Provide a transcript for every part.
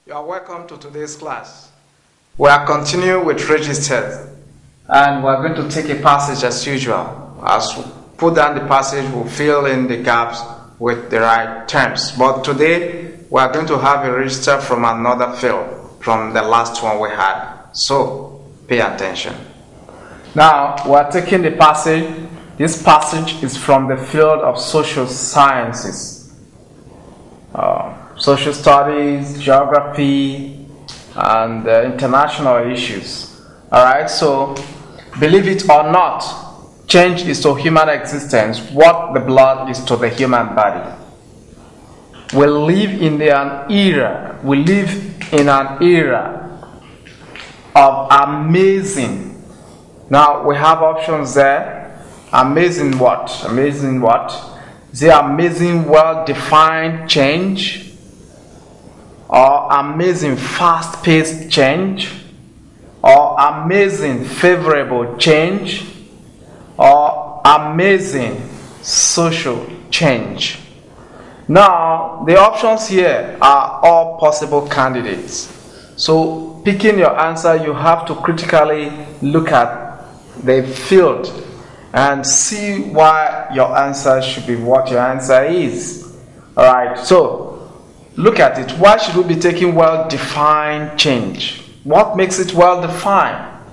You are welcome to today's class. We are continuing with registered, and we are going to take a passage as usual. As we put down the passage, we'll fill in the gaps with the right terms. But today, we are going to have a register from another field, from the last one we had. So, pay attention. Now, we are taking the passage. This passage is from the field of social sciences. Social studies, geography, and international issues. Alright, so believe it or not, change is to human existence what the blood is to the human body. We live in an era of amazing. Now we have options there. Amazing what? Amazing what? Is it amazing well-defined change? Or amazing fast-paced change? Or amazing favorable change? Or amazing social change? Now, the options here are all possible candidates. So, picking your answer, you have to critically look at the field and see why your answer should be what your answer is. Alright, so look at it. Why should we be taking well-defined change? What makes it well-defined?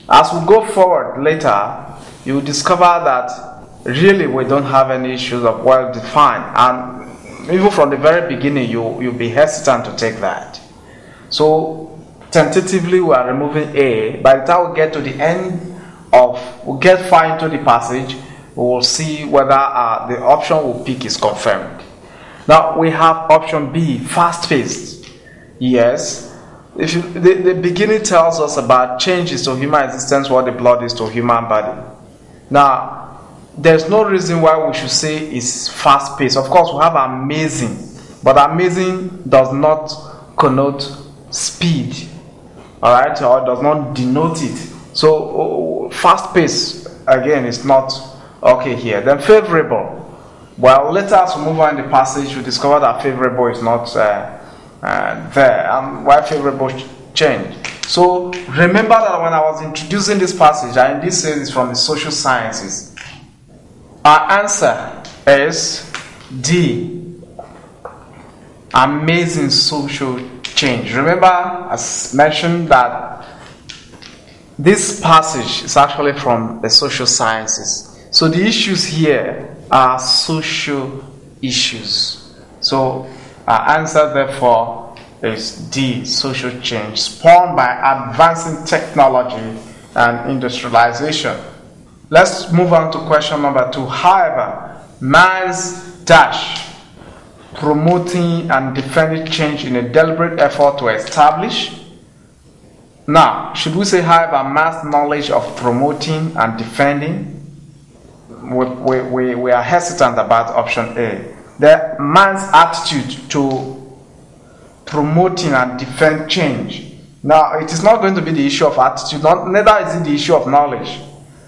As we go forward later, you will discover that really we don't have any issues of well-defined. And even from the very beginning, you'll be hesitant to take that. So, tentatively, we are removing A. By the time we get to the end we'll get far into the passage, we will see whether the option we pick is confirmed. Now we have option B, fast-paced. Yes, the beginning tells us about changes to human existence, what the blood is to human body. Now, there's no reason why we should say it's fast-paced. Of course, we have amazing, but amazing does not connote speed, all right, or does not denote it. So fast-paced again is not okay here. Then favorable. Well, later as we move on in the passage, we discover that favorable is not there. And why favorable change? So remember that when I was introducing this passage, and this is from the social sciences, our answer is D. Amazing social change. Remember, as mentioned, that this passage is actually from the social sciences. So the issues here are social issues. So our answer therefore is D, social change, spawned by advancing technology and industrialization. Let's move on to question number 2. However, man's promoting and defending change in a deliberate effort to establish. Now, should we say, however, man's knowledge of promoting and defending? We are hesitant about option A. The man's attitude to promoting and defend change. Now, it is not going to be the issue of attitude, neither is it the issue of knowledge.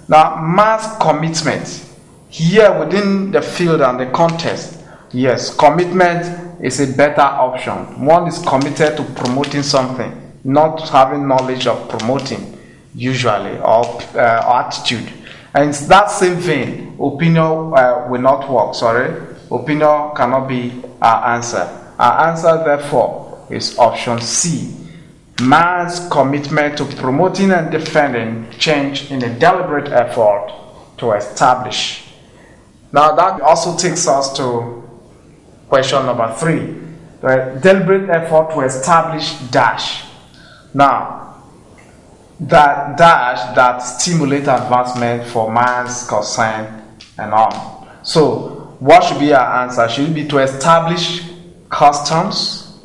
Now, man's commitment. Here within the field and the context, yes, commitment is a better option. One is committed to promoting something, not having knowledge of promoting, usually, or attitude. And in that same vein, opinion will not work. Opinion cannot be our answer. Our answer, therefore, is option C. Man's commitment to promoting and defending change in a deliberate effort to establish. Now, that also takes us to question number 3. The deliberate effort to establish dash. Now, that stimulate advancement for man's concern and all. So, what should be our answer? Should it be to establish customs?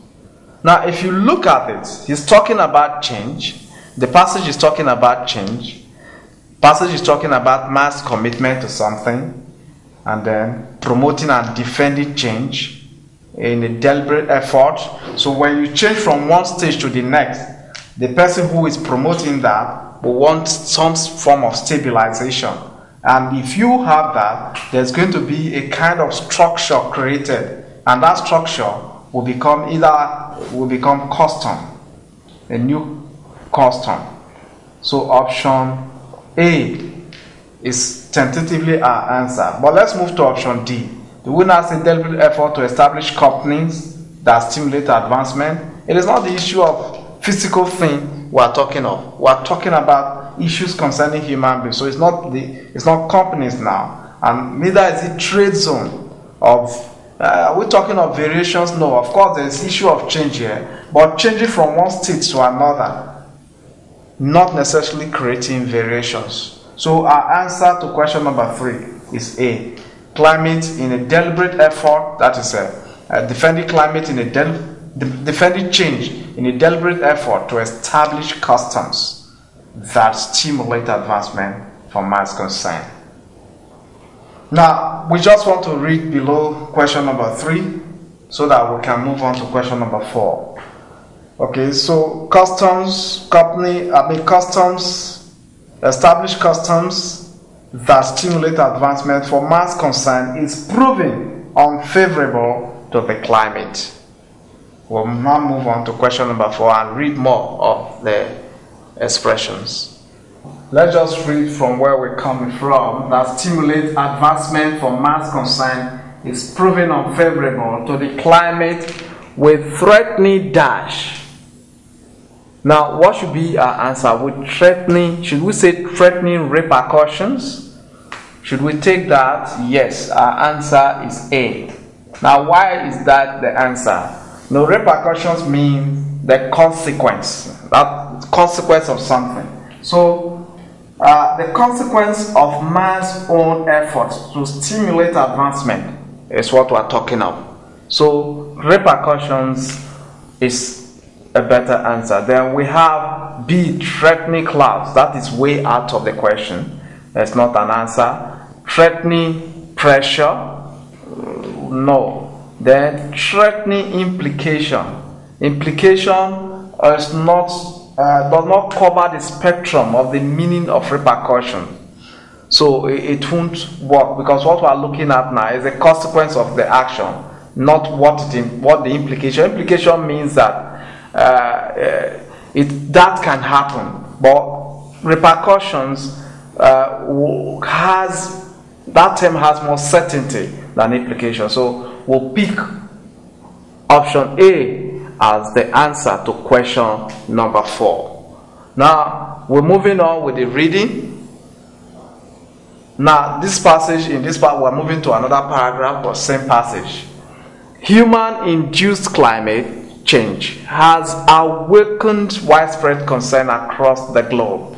Now, if you look at it, he's talking about change. The passage is talking about change. Passage is talking about man's commitment to something, and then promoting and defending change in a deliberate effort. So, when you change from one stage to the next, the person who is promoting that will want some form of stabilization. And if you have that, there's going to be a kind of structure created. And that structure will become custom, a new custom. So option A is tentatively our answer. But let's move to option D. The winner has a deliberate effort to establish companies that stimulate advancement. It is not the issue of physical thing we are talking of. We are talking about issues concerning human beings. So it's not companies now, and neither is it trade zone of. Are we talking of variations? No, of course there is issue of change here, but changing from one state to another, not necessarily creating variations. So our answer to question number 3 is A. Climate in a deliberate effort, that is defending climate in a defending change in a deliberate effort to establish customs that stimulate advancement for man's concern. Now, we just want to read below question number 3 so that we can move on to question number 4. Okay, so establish customs that stimulate advancement for man's concern is proving unfavorable to the climate. We'll now move on to question number 4 and read more of the expressions. Let's just read from where we're coming from. That stimulate advancement for man's concern is proving unfavorable to the climate with threatening dash. Now, what should be our answer? With threatening, should we say threatening repercussions? Should we take that? Yes, our answer is A. Now, why is that the answer? No, repercussions mean the consequence, that consequence of something. So, the consequence of man's own efforts to stimulate advancement is what we're talking of. So, repercussions is a better answer. Then we have B, threatening clouds. That is way out of the question. That's not an answer. Threatening pressure, no. Then threatening implication. Implication is not does not cover the spectrum of the meaning of repercussion. So it won't work, because what we are looking at now is the consequence of the action, not what the implication. Implication means that that can happen, but repercussions that term has more certainty than implication. So we'll pick option A as the answer to question number 4. Now we're moving on with the reading. Now in this part we're moving to another paragraph, but same passage. Human-induced climate change has awakened widespread concern across the globe.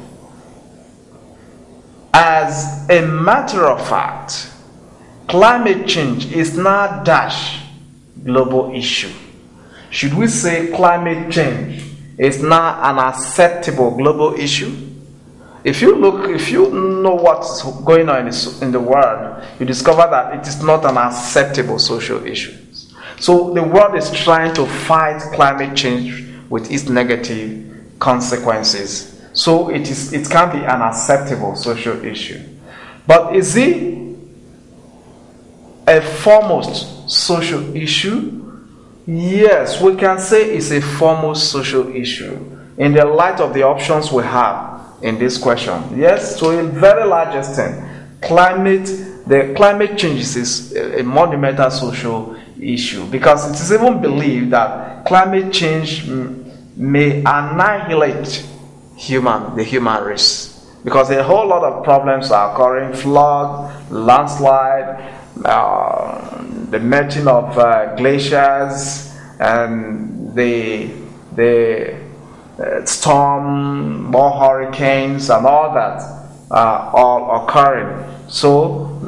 As a matter of fact, climate change is now global issue. Should we say climate change is now an acceptable global issue? If you know what's going on in the world, you discover that it is not an acceptable social issue. So the world is trying to fight climate change with its negative consequences. So it can be an acceptable social issue. But is it a foremost social issue? Yes, we can say it's a foremost social issue in the light of the options we have in this question. Yes, to a very large extent, the climate change is a monumental social issue, because it is even believed that climate change may annihilate the human race, because a whole lot of problems are occurring: flood, landslide, the melting of glaciers, and the storm, more hurricanes, and all that are all occurring. So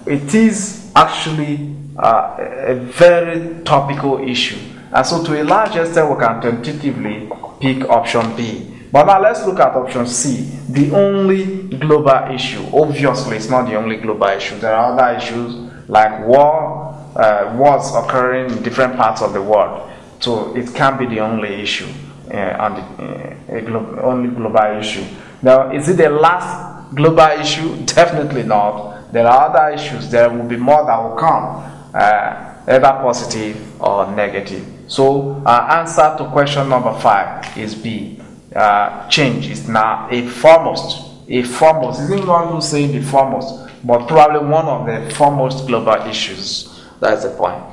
it is actually a very topical issue, and so to a large extent we can tentatively pick option B. But now let's look at option C, the only global issue. Obviously it's not the only global issue. There are other issues like wars occurring in different parts of the world, so it can't be the only issue, only global issue. Now, is it the last global issue? Definitely not. There are other issues. There will be more that will come. either positive or negative. So our answer to question number 5 is B. Change is now a foremost. Isn't one who's saying the foremost, but probably one of the foremost global issues. That's the point.